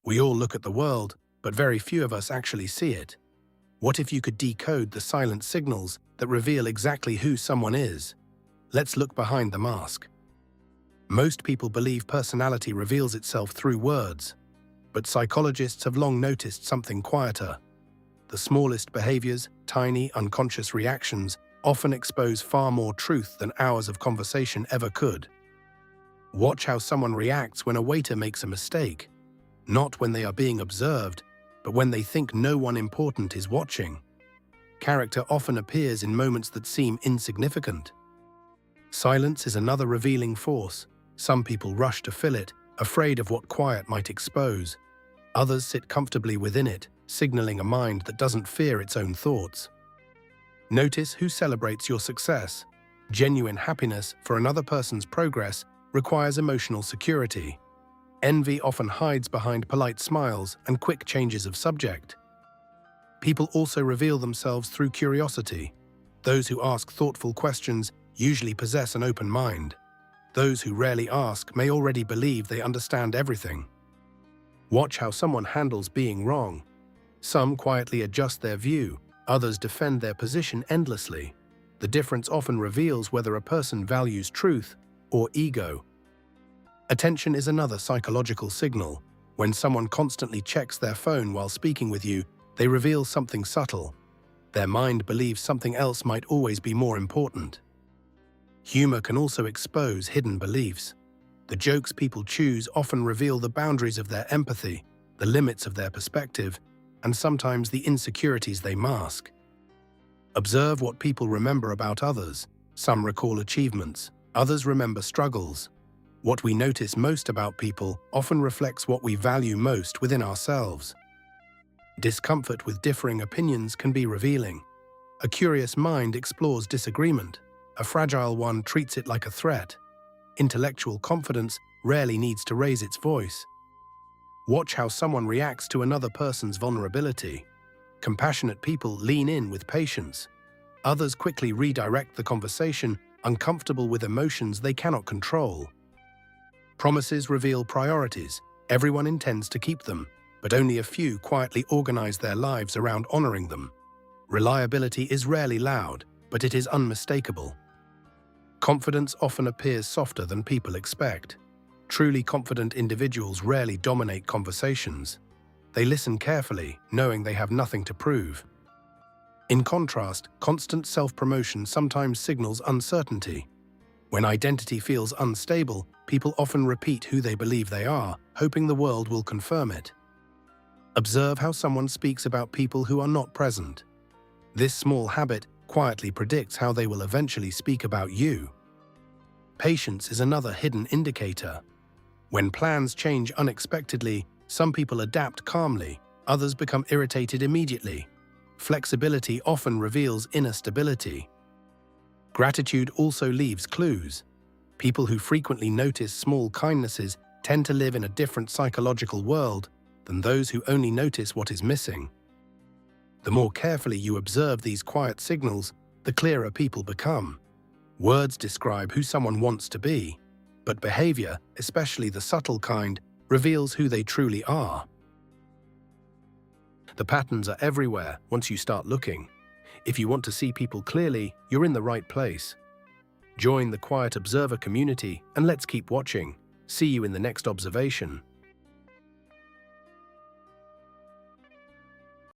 We all look at the world, but very few of us actually see it. What if you could decode the silent signals that reveal exactly who someone is? Let's look behind the mask. Most people believe personality reveals itself through words, but psychologists have long noticed something quieter. The smallest behaviors, tiny, unconscious reactions, often expose far more truth than hours of conversation ever could. Watch how someone reacts when a waiter makes a mistake. Not when they are being observed, but when they think no one important is watching. Character often appears in moments that seem insignificant. Silence is another revealing force. Some people rush to fill it, afraid of what quiet might expose. Others sit comfortably within it, signaling a mind that doesn't fear its own thoughts. Notice who celebrates your success. Genuine happiness for another person's progress requires emotional security. Envy often hides behind polite smiles and quick changes of subject. People also reveal themselves through curiosity. Those who ask thoughtful questions usually possess an open mind. Those who rarely ask may already believe they understand everything. Watch how someone handles being wrong. Some quietly adjust their view, others defend their position endlessly. The difference often reveals whether a person values truth or ego. Attention is another psychological signal. When someone constantly checks their phone while speaking with you, they reveal something subtle. Their mind believes something else might always be more important. Humor can also expose hidden beliefs. The jokes people choose often reveal the boundaries of their empathy, the limits of their perspective, and sometimes the insecurities they mask. Observe what people remember about others. Some recall achievements, others remember struggles. What we notice most about people often reflects what we value most within ourselves. Discomfort with differing opinions can be revealing. A curious mind explores disagreement. A fragile one treats it like a threat. Intellectual confidence rarely needs to raise its voice. Watch how someone reacts to another person's vulnerability. Compassionate people lean in with patience. Others quickly redirect the conversation, uncomfortable with emotions they cannot control. Promises reveal priorities. Everyone intends to keep them, but only a few quietly organize their lives around honoring them. Reliability is rarely loud, but it is unmistakable. Confidence often appears softer than people expect. Truly confident individuals rarely dominate conversations. They listen carefully, knowing they have nothing to prove. In contrast, constant self-promotion sometimes signals uncertainty. When identity feels unstable, people often repeat who they believe they are, hoping the world will confirm it. Observe how someone speaks about people who are not present. This small habit quietly predicts how they will eventually speak about you. Patience is another hidden indicator. When plans change unexpectedly, some people adapt calmly, others become irritated immediately. Flexibility often reveals inner stability. Gratitude also leaves clues. People who frequently notice small kindnesses tend to live in a different psychological world than those who only notice what is missing. The more carefully you observe these quiet signals, the clearer people become. Words describe who someone wants to be, but behavior, especially the subtle kind, reveals who they truly are. The patterns are everywhere once you start looking. If you want to see people clearly, you're in the right place. Join the Quiet Observer community and let's keep watching. See you in the next observation.